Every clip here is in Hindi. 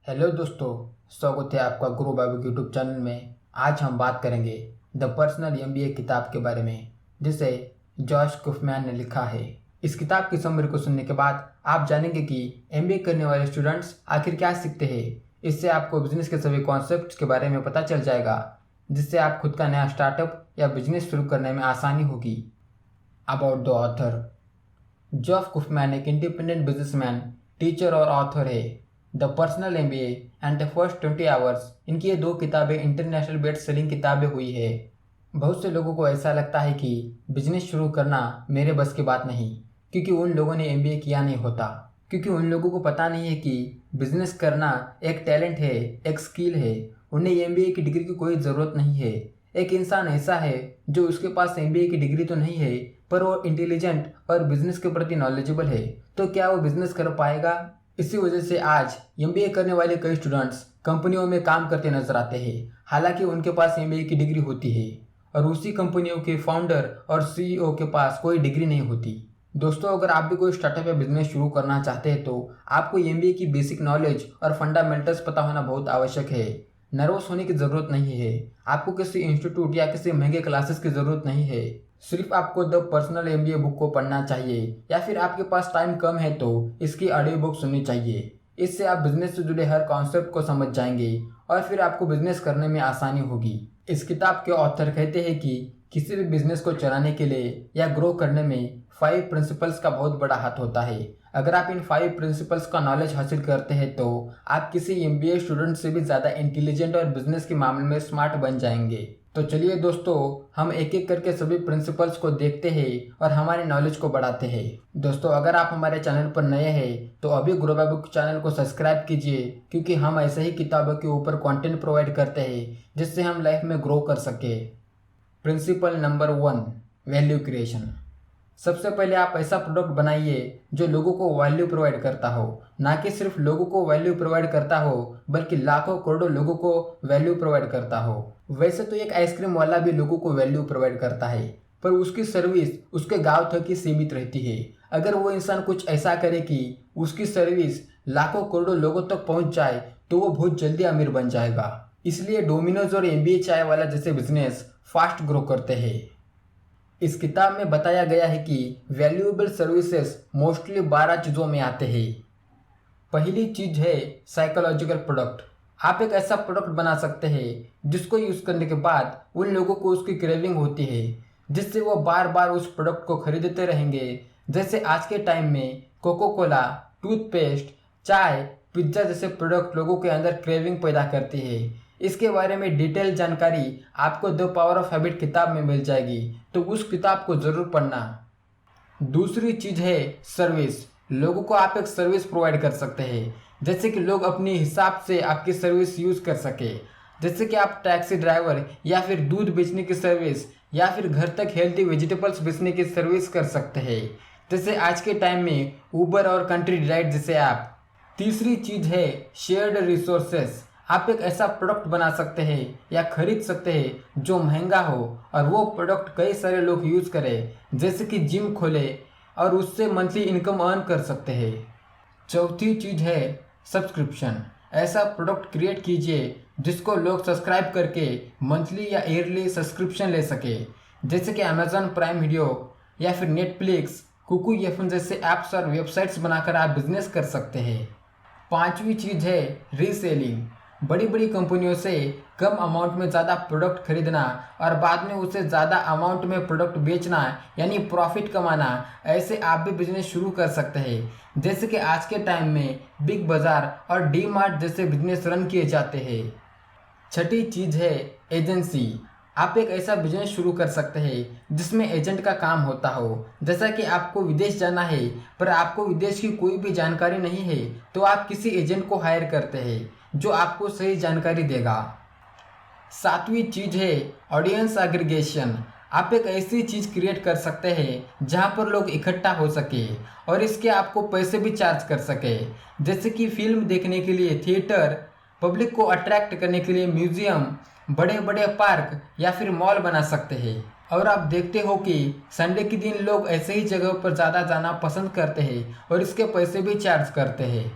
हेलो दोस्तों, स्वागत है आपका गुरु बाबू के यूट्यूब चैनल में। आज हम बात करेंगे द पर्सनल एमबीए किताब के बारे में, जिसे जॉश कुफमैन ने लिखा है। इस किताब की समरी को सुनने के बाद आप जानेंगे कि एमबीए करने वाले स्टूडेंट्स आखिर क्या सीखते हैं। इससे आपको बिजनेस के सभी कॉन्सेप्ट्स के बारे में पता चल जाएगा, जिससे आप खुद का नया स्टार्टअप या बिजनेस शुरू करने में आसानी होगी। About the author. जॉश कुफमैन एक इंडिपेंडेंट बिजनेसमैन, टीचर और ऑथर है। The personal MBA and the first 20 hours, इनकी ये दो किताबें इंटरनेशनल बेस्ट सेलिंग किताबें हुई है। बहुत से लोगों को ऐसा लगता है कि बिजनेस शुरू करना मेरे बस की बात नहीं, क्योंकि उन लोगों ने एमबीए किया नहीं होता। क्योंकि उन लोगों को पता नहीं है कि बिजनेस करना एक टैलेंट है, एक स्किल है। उन्हें एमबीए की डिग्री की कोई ज़रूरत नहीं है। एक इंसान ऐसा है जो उसके पास एमबीए की डिग्री तो नहीं है, पर वो इंटेलिजेंट और बिजनेस के प्रति नॉलेजेबल है, तो क्या वो बिजनेस कर पाएगा? इसी वजह से आज एमबीए करने वाले कई स्टूडेंट्स कंपनियों में काम करते नजर आते हैं, हालांकि उनके पास एमबीए की डिग्री होती है, और उसी कंपनियों के फाउंडर और सीईओ के पास कोई डिग्री नहीं होती। दोस्तों, अगर आप भी कोई स्टार्टअप या बिजनेस शुरू करना चाहते हैं तो आपको एमबीए की बेसिक नॉलेज और फंडामेंटल्स पता होना बहुत आवश्यक है। नर्वस होने की ज़रूरत नहीं है। आपको किसी इंस्टीट्यूट या किसी महंगे क्लासेस की ज़रूरत नहीं है। सिर्फ आपको द पर्सनल एमबीए बुक को पढ़ना चाहिए, या फिर आपके पास टाइम कम है तो इसकी ऑडियो बुक सुननी चाहिए। इससे आप बिजनेस से जुड़े हर कॉन्सेप्ट को समझ जाएंगे और फिर आपको बिजनेस करने में आसानी होगी। इस किताब के ऑथर कहते हैं कि किसी भी बिजनेस को चलाने के लिए या ग्रो करने में 5 प्रिंसिपल्स का बहुत बड़ा हाथ होता है। अगर आप इन 5 प्रिंसिपल्स का नॉलेज हासिल करते हैं तो आप किसी एमबीए स्टूडेंट से भी ज़्यादा इंटेलिजेंट और बिजनेस के मामले में स्मार्ट बन जाएंगे। तो चलिए दोस्तों, हम एक एक करके सभी प्रिंसिपल्स को देखते हैं और हमारे नॉलेज को बढ़ाते हैं। दोस्तों, अगर आप हमारे चैनल पर नए हैं तो अभी गुरु बाबू चैनल को सब्सक्राइब कीजिए, क्योंकि हम ऐसे ही किताबों के ऊपर कंटेंट प्रोवाइड करते हैं जिससे हम लाइफ में ग्रो कर सके। Principle number 1, value creation. सबसे पहले आप ऐसा प्रोडक्ट बनाइए जो लोगों को वैल्यू प्रोवाइड करता हो, ना कि सिर्फ लोगों को वैल्यू प्रोवाइड करता हो, बल्कि लाखों करोड़ों लोगों को वैल्यू प्रोवाइड करता हो। वैसे तो एक आइसक्रीम वाला भी लोगों को वैल्यू प्रोवाइड करता है, पर उसकी सर्विस उसके गांव तक ही सीमित रहती है। अगर वो इंसान कुछ ऐसा करे कि उसकी सर्विस लाखों करोड़ों लोगों तक पहुंच जाए तो वो बहुत जल्दी अमीर बन जाएगा। इसलिए डोमिनोज और एमबीए चाय वाला जैसे बिजनेस फास्ट ग्रो करते हैं। इस किताब में बताया गया है कि वैल्यूएबल सर्विसेज मोस्टली 12 चीज़ों में आते हैं। पहली चीज है साइकोलॉजिकल प्रोडक्ट। आप एक ऐसा प्रोडक्ट बना सकते हैं जिसको यूज करने के बाद उन लोगों को उसकी क्रेविंग होती है, जिससे वो बार बार उस प्रोडक्ट को खरीदते रहेंगे। जैसे आज के टाइम में कोको कोला, टूथपेस्ट, चाय, पिज्ज़ा जैसे प्रोडक्ट लोगों के अंदर क्रेविंग पैदा करती है। इसके बारे में डिटेल जानकारी आपको द पावर ऑफ हैबिट किताब में मिल जाएगी, तो उस किताब को जरूर पढ़ना। दूसरी चीज है सर्विस। लोगों को आप एक सर्विस प्रोवाइड कर सकते हैं, जैसे कि लोग अपने हिसाब से आपकी सर्विस यूज कर सके। जैसे कि आप टैक्सी ड्राइवर या फिर दूध बेचने की सर्विस, या फिर घर तक हेल्दी वेजिटेबल्स बेचने की सर्विस कर सकते हैं, जैसे आज के टाइम में उबर और कंट्री राइड जैसे ऐप। तीसरी चीज है शेयर्ड रिसोर्सेस। आप एक ऐसा प्रोडक्ट बना सकते हैं या खरीद सकते हैं जो महंगा हो और वो प्रोडक्ट कई सारे लोग यूज करें, जैसे कि जिम खोले और उससे मंथली इनकम अर्न कर सकते हैं। चौथी चीज है सब्सक्रिप्शन। ऐसा प्रोडक्ट क्रिएट कीजिए जिसको लोग सब्सक्राइब करके मंथली या ईयरली सब्सक्रिप्शन ले सके, जैसे कि अमेजॉन प्राइम वीडियो या फिर नेटफ्लिक्स, कुकू एफएम जैसे ऐप्स और वेबसाइट्स बनाकर आप बिजनेस कर सकते हैं। पांचवी चीज है रीसेलिंग। बड़ी बड़ी कंपनियों से कम अमाउंट में ज़्यादा प्रोडक्ट खरीदना और बाद में उसे ज़्यादा अमाउंट में प्रोडक्ट बेचना, यानी प्रॉफिट कमाना। ऐसे आप भी बिजनेस शुरू कर सकते हैं, जैसे कि आज के टाइम में बिग बाजार और डी मार्ट जैसे बिजनेस रन किए जाते हैं। छठी चीज़ है एजेंसी। आप एक ऐसा बिजनेस शुरू कर सकते हैं जिसमें एजेंट का काम होता हो। जैसा कि आपको विदेश जाना है पर आपको विदेश की कोई भी जानकारी नहीं है, तो आप किसी एजेंट को हायर करते हैं जो आपको सही जानकारी देगा। सातवीं चीज है ऑडियंस एग्रीगेशन। आप एक ऐसी चीज क्रिएट कर सकते हैं जहां पर लोग इकट्ठा हो सके और इसके आपको पैसे भी चार्ज कर सके, जैसे कि फिल्म देखने के लिए थिएटर, पब्लिक को अट्रैक्ट करने के लिए म्यूजियम, बड़े बड़े पार्क या फिर मॉल बना सकते हैं। और आप देखते हो कि संडे के दिन लोग ऐसे ही जगह पर ज़्यादा जाना पसंद करते हैं और इसके पैसे भी चार्ज करते हैं।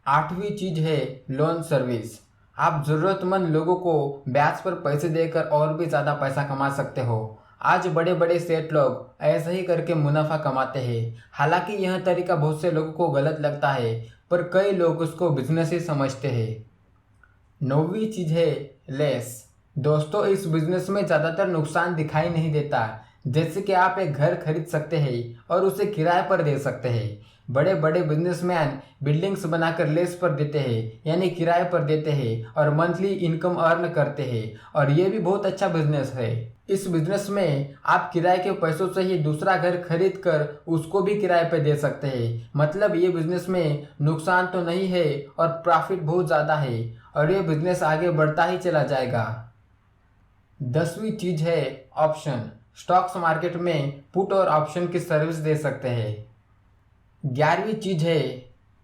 आठवीं चीज है लोन सर्विस। आप जरूरतमंद लोगों को ब्याज पर पैसे देकर और भी ज़्यादा पैसा कमा सकते हो। आज बड़े बड़े सेठ लोग ऐसा ही करके मुनाफा कमाते हैं। हालांकि यह तरीका बहुत से लोगों को गलत लगता है, पर कई लोग उसको बिजनेस ही समझते हैं। नौवीं चीज है लेस। दोस्तों, इस बिजनेस में ज़्यादातर नुकसान दिखाई नहीं देता। जैसे कि आप एक घर खरीद सकते हैं और उसे किराए पर दे सकते हैं। बड़े बड़े बिजनेसमैन बिल्डिंग्स बनाकर लेस पर देते हैं, यानी किराए पर देते हैं और मंथली इनकम अर्न करते हैं, और ये भी बहुत अच्छा बिजनेस है। इस बिजनेस में आप किराए के पैसों से ही दूसरा घर खरीद कर उसको भी किराए पर दे सकते हैं। मतलब ये बिजनेस में नुकसान तो नहीं है और प्रॉफिट बहुत ज़्यादा है, और ये बिजनेस आगे बढ़ता ही चला जाएगा। 10वीं चीज है ऑप्शन। स्टॉक्स मार्केट में पुट और ऑप्शन की सर्विस दे सकते हैं। 11वीं चीज है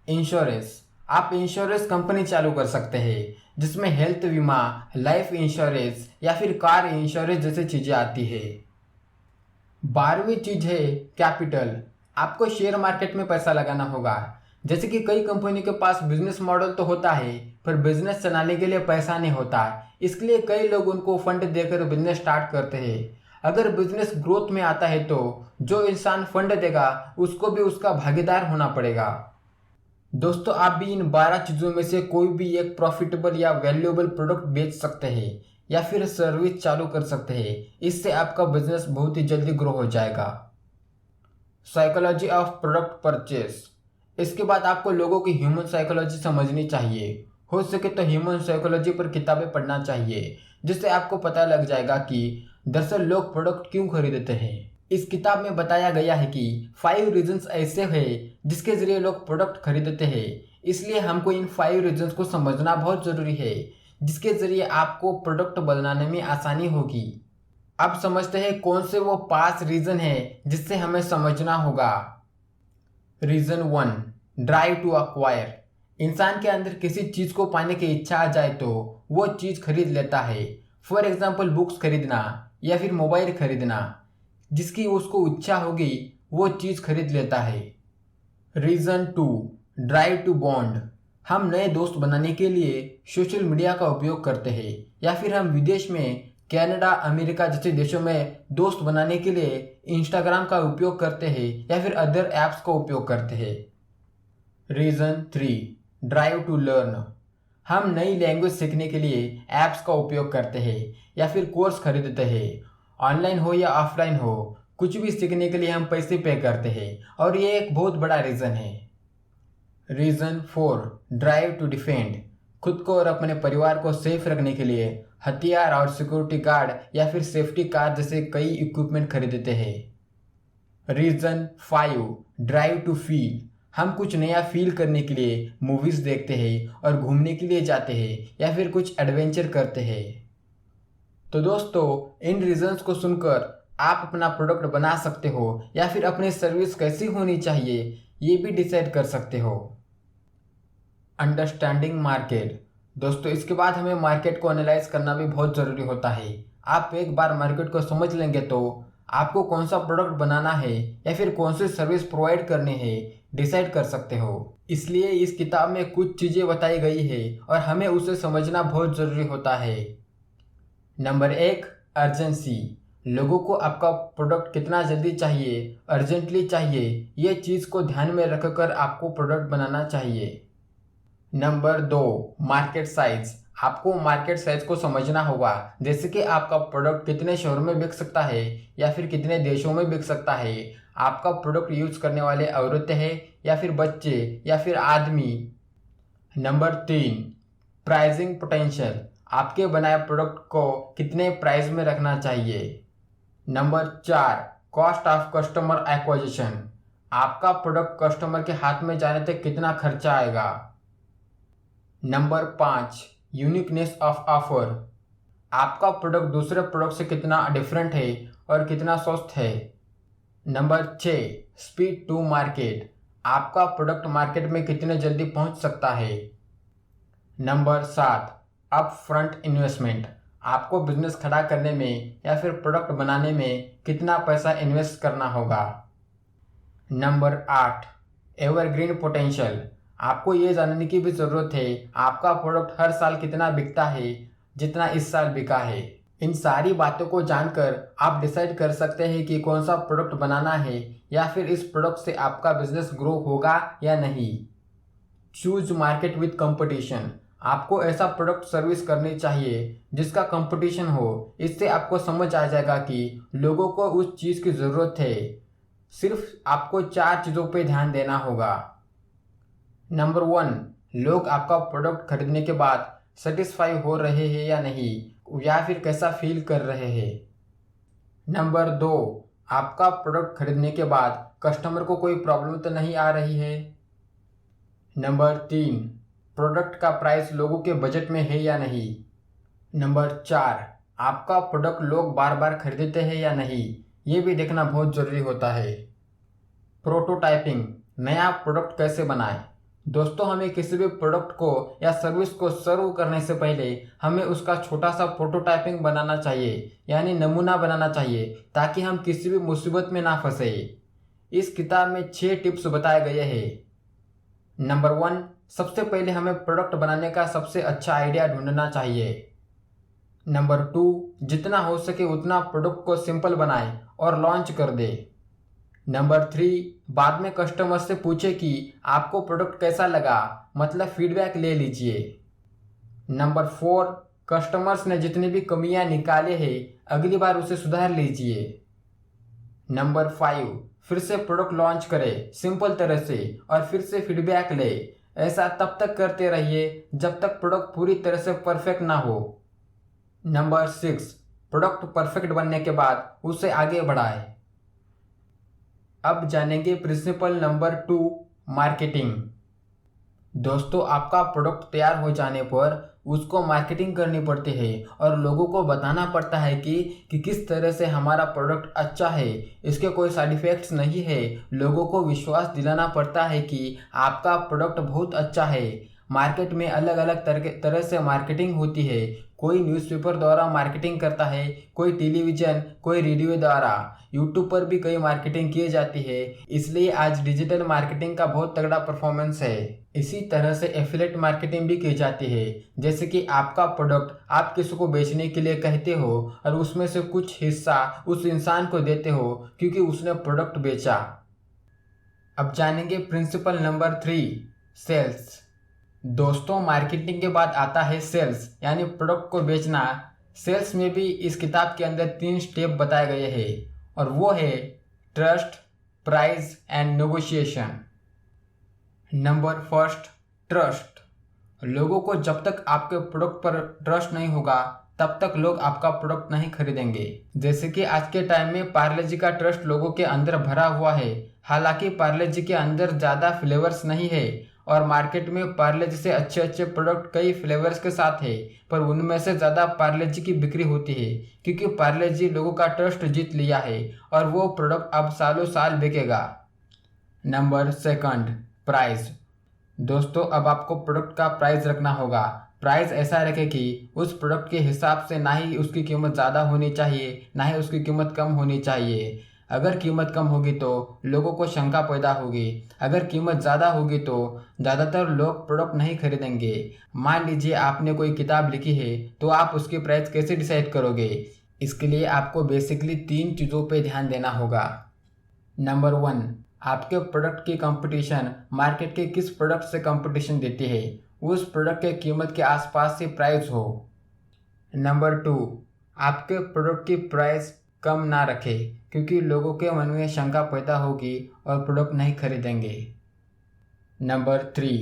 इंश्योरेंस। आप इंश्योरेंस कंपनी चालू कर सकते हैं जिसमें हेल्थ बीमा, लाइफ इंश्योरेंस या फिर कार इंश्योरेंस जैसी चीजें आती है। 12वीं चीज है कैपिटल। आपको शेयर मार्केट में पैसा लगाना होगा। जैसे कि कई कंपनी के पास बिजनेस मॉडल तो होता है, पर बिजनेस चलाने के लिए पैसा नहीं होता। इसके लिए कई लोग उनको फंड देकर बिजनेस स्टार्ट करते हैं। अगर बिजनेस ग्रोथ में आता है तो जो इंसान फंड देगा उसको भी उसका भागीदार होना पड़ेगा। दोस्तों, आप भी इन 12 चीज़ों में से कोई भी एक प्रॉफिटेबल या वैल्यूएबल प्रोडक्ट बेच सकते हैं या फिर सर्विस चालू कर सकते हैं। इससे आपका बिजनेस बहुत ही जल्दी ग्रो हो जाएगा। Psychology of product purchase. इसके बाद आपको लोगों की ह्यूमन साइकोलॉजी समझनी चाहिए। हो सके तो ह्यूमन साइकोलॉजी पर किताबें पढ़ना चाहिए, जिससे आपको पता लग जाएगा कि दरअसल लोग प्रोडक्ट क्यों खरीदते हैं। इस किताब में बताया गया है कि 5 रीजंस ऐसे हैं जिसके जरिए लोग प्रोडक्ट खरीदते हैं। इसलिए हमको इन 5 रीजंस को समझना बहुत ज़रूरी है, जिसके जरिए आपको प्रोडक्ट बनाने में आसानी होगी। अब समझते हैं कौन से वो 5 रीजन है जिससे हमें समझना होगा। Reason 1, drive to acquire. इंसान के अंदर किसी चीज़ को पाने की इच्छा आ जाए तो वो चीज़ खरीद लेता है। फॉर एग्जाम्पल बुक्स खरीदना या फिर मोबाइल खरीदना। जिसकी उसको इच्छा होगी वो चीज़ खरीद लेता है। Reason 2, drive to bond. हम नए दोस्त बनाने के लिए सोशल मीडिया का उपयोग करते हैं, या फिर हम विदेश में कनाडा, अमेरिका जैसे देशों में दोस्त बनाने के लिए इंस्टाग्राम का उपयोग करते हैं या फिर अदर ऐप्स का उपयोग करते हैं। Reason 3, drive to learn. हम नई लैंग्वेज सीखने के लिए ऐप्स का उपयोग करते हैं या फिर कोर्स खरीदते हैं। ऑनलाइन हो या ऑफलाइन हो, कुछ भी सीखने के लिए हम पैसे पे करते हैं, और ये एक बहुत बड़ा रीज़न है। Reason 4, drive to defend. खुद को और अपने परिवार को सेफ रखने के लिए हथियार और सिक्योरिटी गार्ड या फिर सेफ्टी कार जैसे कई इक्विपमेंट खरीदते हैं। Reason 5, drive to feel. हम कुछ नया फील करने के लिए मूवीज़ देखते हैं और घूमने के लिए जाते हैं या फिर कुछ एडवेंचर करते हैं। तो दोस्तों, इन रीजंस को सुनकर आप अपना प्रोडक्ट बना सकते हो या फिर अपनी सर्विस कैसी होनी चाहिए ये भी डिसाइड कर सकते हो। Understanding market. दोस्तों, इसके बाद हमें मार्केट को एनालाइज करना भी बहुत ज़रूरी होता है। आप एक बार मार्केट को समझ लेंगे तो आपको कौन सा प्रोडक्ट बनाना है या फिर कौन सी सर्विस प्रोवाइड करनी है डिसाइड कर सकते हो। इसलिए इस किताब में कुछ चीज़ें बताई गई है और हमें उसे समझना बहुत ज़रूरी होता है। Number 1, urgency. लोगों को आपका प्रोडक्ट कितना जल्दी चाहिए, अर्जेंटली चाहिए, ये चीज़ को ध्यान में रखकर आपको प्रोडक्ट बनाना चाहिए। Number 2, market size. आपको मार्केट साइज को समझना होगा, जैसे कि आपका प्रोडक्ट कितने शहरों में बिक सकता है या फिर कितने देशों में बिक सकता है। आपका प्रोडक्ट यूज करने वाले औरतें हैं या फिर बच्चे या फिर आदमी। Number 3, pricing potential. आपके बनाए प्रोडक्ट को कितने प्राइस में रखना चाहिए। Number 4, cost of customer acquisition. आपका प्रोडक्ट कस्टमर के हाथ में जाने तक कितना खर्चा आएगा। Number 5, uniqueness of offer. आपका प्रोडक्ट दूसरे प्रोडक्ट से कितना डिफरेंट है और कितना सस्ता है। Number 6, speed to market. आपका प्रोडक्ट मार्केट में कितने जल्दी पहुंच सकता है। Number 7, up front investment. आपको बिजनेस खड़ा करने में या फिर प्रोडक्ट बनाने में कितना पैसा इन्वेस्ट करना होगा। Number 8, evergreen potential. आपको ये जानने की भी ज़रूरत है आपका प्रोडक्ट हर साल कितना बिकता है, जितना इस साल बिका है। इन सारी बातों को जानकर आप डिसाइड कर सकते हैं कि कौन सा प्रोडक्ट बनाना है या फिर इस प्रोडक्ट से आपका बिजनेस ग्रो होगा या नहीं। Choose market with competition. आपको ऐसा प्रोडक्ट सर्विस करनी चाहिए जिसका कंपटीशन हो। इससे आपको समझ आ जाएगा कि लोगों को उस चीज़ की ज़रूरत है। सिर्फ आपको 4 चीज़ों पे ध्यान देना होगा। नंबर 1, लोग आपका प्रोडक्ट खरीदने के बाद सेटिस्फाई हो रहे हैं या नहीं, या फिर कैसा फील कर रहे हैं। नंबर 2, आपका प्रोडक्ट खरीदने के बाद कस्टमर को कोई प्रॉब्लम तो नहीं आ रही है। नंबर 3, प्रोडक्ट का प्राइस लोगों के बजट में है या नहीं। नंबर 4, आपका प्रोडक्ट लोग बार बार खरीदते हैं या नहीं, ये भी देखना बहुत ज़रूरी होता है। प्रोटोटाइपिंग, नया प्रोडक्ट कैसे बनाएं। दोस्तों, हमें किसी भी प्रोडक्ट को या सर्विस को सर्व करने से पहले हमें उसका छोटा सा प्रोटोटाइपिंग बनाना चाहिए, यानी नमूना बनाना चाहिए, ताकि हम किसी भी मुसीबत में ना फंसे। इस किताब में 6 टिप्स बताए गए हैं। नंबर 1, सबसे पहले हमें प्रोडक्ट बनाने का सबसे अच्छा आइडिया ढूंढना चाहिए। नंबर 2, जितना हो सके उतना प्रोडक्ट को सिंपल बनाएं और लॉन्च कर दे। नंबर 3, बाद में कस्टमर से पूछे कि आपको प्रोडक्ट कैसा लगा, मतलब फीडबैक ले लीजिए। नंबर 4, कस्टमर्स ने जितनी भी कमियां निकाले हैं अगली बार उसे सुधार लीजिए। नंबर 5, फिर से प्रोडक्ट लॉन्च करें सिंपल तरह से और फिर से फीडबैक ले। ऐसा तब तक करते रहिए जब तक प्रोडक्ट पूरी तरह से परफेक्ट ना हो। नंबर 6, प्रोडक्ट परफेक्ट बनने के बाद उसे आगे बढ़ाएं। अब जानेंगे प्रिंसिपल नंबर 2, मार्केटिंग। दोस्तों, आपका प्रोडक्ट तैयार हो जाने पर उसको मार्केटिंग करनी पड़ती है और लोगों को बताना पड़ता है कि किस तरह से हमारा प्रोडक्ट अच्छा है, इसके कोई साइड इफ़ेक्ट्स नहीं है। लोगों को विश्वास दिलाना पड़ता है कि आपका प्रोडक्ट बहुत अच्छा है। मार्केट में अलग अलग तरह से मार्केटिंग होती है। कोई न्यूज़पेपर द्वारा मार्केटिंग करता है, कोई टेलीविज़न, कोई रेडियो द्वारा, यूट्यूब पर भी कई मार्केटिंग की जाती है। इसलिए आज डिजिटल मार्केटिंग का बहुत तगड़ा परफॉर्मेंस है। इसी तरह से एफिलिएट मार्केटिंग भी की जाती है, जैसे कि आपका प्रोडक्ट आप किसी को बेचने के लिए कहते हो और उसमें से कुछ हिस्सा उस इंसान को देते हो क्योंकि उसने प्रोडक्ट बेचा। अब जानेंगे प्रिंसिपल नंबर 3, सेल्स। दोस्तों, मार्केटिंग के बाद आता है सेल्स, यानी प्रोडक्ट को बेचना। सेल्स में भी इस किताब के अंदर 3 स्टेप बताए गए हैं और वो है trust, price and negotiation. Number 1, trust. लोगों को जब तक आपके प्रोडक्ट पर ट्रस्ट नहीं होगा तब तक लोग आपका प्रोडक्ट नहीं खरीदेंगे। जैसे कि आज के टाइम में पार्ले जी का ट्रस्ट लोगों के अंदर भरा हुआ है। हालांकि पार्ले जी के अंदर ज़्यादा फ्लेवर्स नहीं है और मार्केट में पार्ले जी से अच्छे अच्छे प्रोडक्ट कई फ्लेवर्स के साथ है, पर उनमें से ज़्यादा पार्ले जी की बिक्री होती है क्योंकि पार्ले जी लोगों का ट्रस्ट जीत लिया है और वो प्रोडक्ट अब सालों साल बिकेगा। Number 2, price. दोस्तों, अब आपको प्रोडक्ट का प्राइस रखना होगा। प्राइस ऐसा रखें कि उस प्रोडक्ट के हिसाब से ना ही उसकी कीमत ज़्यादा होनी चाहिए ना ही उसकी कीमत कम होनी चाहिए। अगर कीमत कम होगी तो लोगों को शंका पैदा होगी, अगर कीमत ज़्यादा होगी तो ज़्यादातर लोग प्रोडक्ट नहीं खरीदेंगे। मान लीजिए आपने कोई किताब लिखी है तो आप उसकी प्राइस कैसे डिसाइड करोगे। इसके लिए आपको बेसिकली 3 चीज़ों पे ध्यान देना होगा। नंबर 1, आपके प्रोडक्ट की कंपटीशन मार्केट के किस प्रोडक्ट से कंपटीशन देती है, उस प्रोडक्ट के कीमत के आसपास से प्राइस हो। नंबर 2, आपके प्रोडक्ट की प्राइस कम ना रखें क्योंकि लोगों के मन में शंका पैदा होगी और प्रोडक्ट नहीं खरीदेंगे। नंबर 3,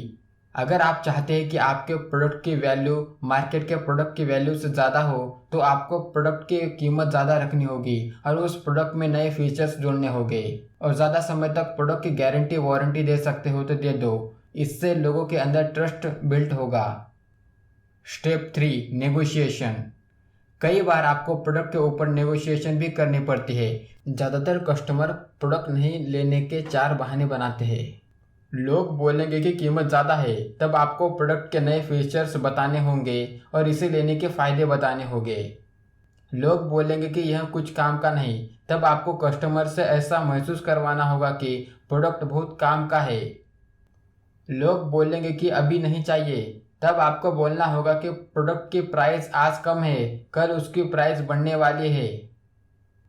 अगर आप चाहते हैं कि आपके प्रोडक्ट की वैल्यू मार्केट के प्रोडक्ट की वैल्यू से ज़्यादा हो तो आपको प्रोडक्ट की कीमत ज़्यादा रखनी होगी और उस प्रोडक्ट में नए फीचर्स जोड़ने होंगे और ज़्यादा समय तक प्रोडक्ट की गारंटी वारंटी दे सकते हो तो दे दो। इससे लोगों के अंदर ट्रस्ट बिल्ड होगा। Step 3, negotiation. कई बार आपको प्रोडक्ट के ऊपर नेगोशिएशन भी करनी पड़ती है। ज़्यादातर कस्टमर प्रोडक्ट नहीं लेने के 4 बहाने बनाते हैं। लोग बोलेंगे कि कीमत ज़्यादा है, तब आपको प्रोडक्ट के नए फीचर्स बताने होंगे और इसे लेने के फ़ायदे बताने होंगे। लोग बोलेंगे कि यह कुछ काम का नहीं, तब आपको कस्टमर से ऐसा महसूस करवाना होगा कि प्रोडक्ट बहुत काम का है। लोग बोलेंगे कि अभी नहीं चाहिए, तब आपको बोलना होगा कि प्रोडक्ट की प्राइस आज कम है, कल उसकी प्राइस बढ़ने वाली है।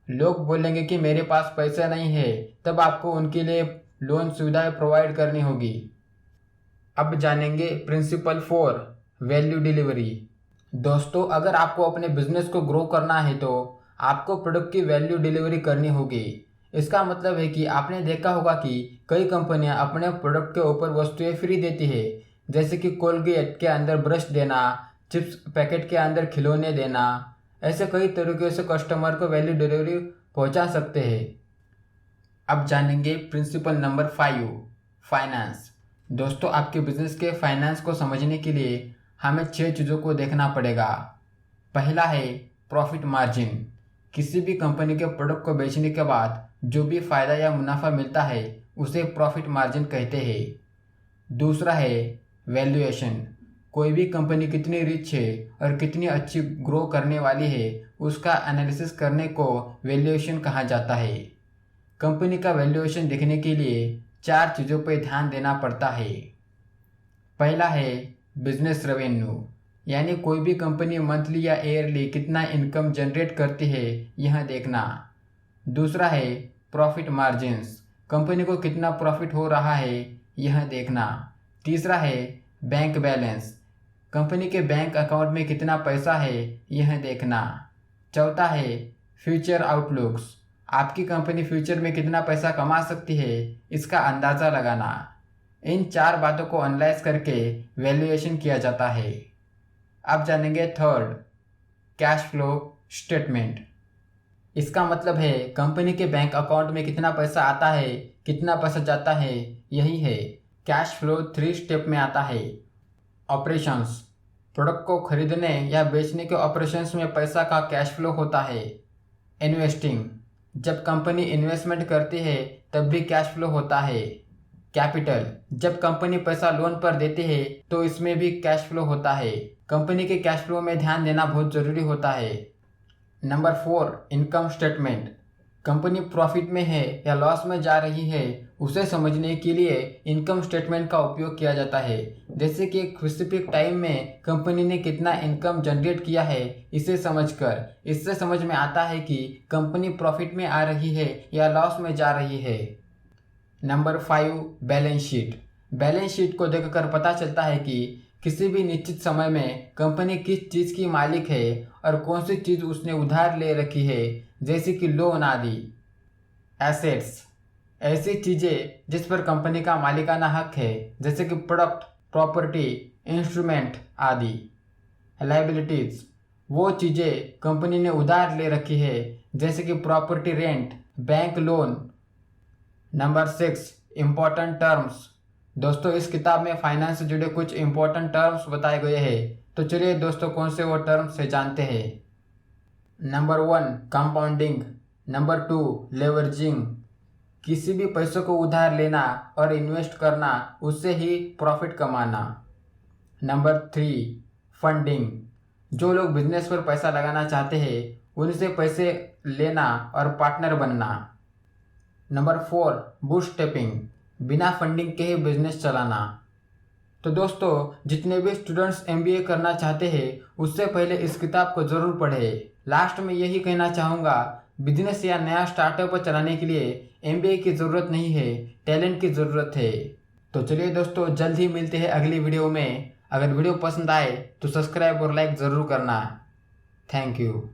लोग बोलेंगे कि मेरे पास पैसा नहीं है, तब आपको उनके लिए लोन सुविधाएं प्रोवाइड करनी होगी। अब जानेंगे प्रिंसिपल 4, वैल्यू डिलीवरी। दोस्तों, अगर आपको अपने बिजनेस को ग्रो करना है तो आपको प्रोडक्ट की वैल्यू डिलीवरी करनी होगी। इसका मतलब है कि आपने देखा होगा कि कई कंपनियां अपने प्रोडक्ट के ऊपर वस्तुएं फ्री देती है, जैसे कि कोलगेट के अंदर ब्रश देना, चिप्स पैकेट के अंदर खिलौने देना। ऐसे कई तरीके से कस्टमर को वैल्यू डिलीवरी पहुंचा सकते हैं। अब जानेंगे प्रिंसिपल नंबर 5, फाइनेंस। दोस्तों, आपके बिजनेस के फाइनेंस को समझने के लिए हमें 6 चीज़ों को देखना पड़ेगा। पहला है प्रॉफिट मार्जिन। किसी भी कंपनी के प्रोडक्ट को बेचने के बाद जो भी फायदा या मुनाफा मिलता है उसे प्रॉफिट मार्जिन कहते हैं। दूसरा है वैल्यूएशन। कोई भी कंपनी कितनी रिच है और कितनी अच्छी ग्रो करने वाली है उसका एनालिसिस करने को वैल्यूएशन कहा जाता है। कंपनी का वैल्यूएशन देखने के लिए 4 चीज़ों पर ध्यान देना पड़ता है। पहला है बिजनेस रेवेन्यू, यानी कोई भी कंपनी मंथली या ईयरली कितना इनकम जनरेट करती है यह देखना। दूसरा है प्रॉफिट मार्जिन्स, कंपनी को कितना प्रॉफिट हो रहा है यह देखना। तीसरा है बैंक बैलेंस, कंपनी के बैंक अकाउंट में कितना पैसा है यह देखना। चौथा है फ्यूचर आउटलुक्स, आपकी कंपनी फ्यूचर में कितना पैसा कमा सकती है इसका अंदाज़ा लगाना। इन 4 बातों को एनालाइज करके वैल्यूएशन किया जाता है। अब जानेंगे थर्ड, कैश फ्लो स्टेटमेंट। इसका मतलब है कंपनी के बैंक अकाउंट में कितना पैसा आता है, कितना पैसा जाता है, यही है कैश फ्लो। 3 स्टेप में आता है। ऑपरेशंस, प्रोडक्ट को खरीदने या बेचने के ऑपरेशंस में पैसा का कैश फ्लो होता है। इन्वेस्टिंग, जब कंपनी इन्वेस्टमेंट करती है तब भी कैश फ्लो होता है। कैपिटल, जब कंपनी पैसा लोन पर देती है तो इसमें भी कैश फ्लो होता है। कंपनी के कैश फ्लो में ध्यान देना बहुत ज़रूरी होता है। Number 4, income statement. Company profit में है या लॉस में जा रही है उसे समझने के लिए इनकम स्टेटमेंट का उपयोग किया जाता है। जैसे कि एक स्पेसिफिक टाइम में कंपनी ने कितना इनकम जनरेट किया है इसे समझकर इससे समझ में आता है कि कंपनी प्रॉफिट में आ रही है या लॉस में जा रही है। Number 5, balance sheet. Balance sheet को देखकर पता चलता है कि किसी भी निश्चित समय में कंपनी किस चीज़ की मालिक है और कौन सी चीज़ उसने उधार ले रखी है, जैसे कि लोन आदि। एसेट्स, ऐसी चीज़ें जिस पर कंपनी का मालिकाना हक है, जैसे कि प्रोडक्ट, प्रॉपर्टी, इंस्ट्रूमेंट आदि। लायबिलिटीज़, वो चीज़ें कंपनी ने उधार ले रखी है, जैसे कि property, rent, bank loan. Number 6, important terms. दोस्तों, इस किताब में फाइनेंस से जुड़े कुछ इम्पोर्टेंट टर्म्स बताए गए हैं, तो चलिए दोस्तों कौन से वो टर्म्स से जानते हैं। Number 1, compounding. नंबर 2, लेवरेजिंग, किसी भी पैसों को उधार लेना और इन्वेस्ट करना, उससे ही प्रॉफिट कमाना। नंबर 3, फंडिंग, जो लोग बिजनेस पर पैसा लगाना चाहते हैं उनसे पैसे लेना और पार्टनर बनना। नंबर 4, बूटस्ट्रैपिंग, बिना फंडिंग के ही बिजनेस चलाना। तो दोस्तों, जितने भी स्टूडेंट्स MBA करना चाहते हैं उससे पहले इस किताब को ज़रूर पढ़ें। लास्ट में यही कहना चाहूँगा, बिजनेस या नया स्टार्टअप चलाने के लिए MBA की ज़रूरत नहीं है, टैलेंट की ज़रूरत है। तो चलिए दोस्तों, जल्द ही मिलते हैं अगली वीडियो में। अगर वीडियो पसंद आए तो सब्सक्राइब और लाइक ज़रूर करना। Thank you.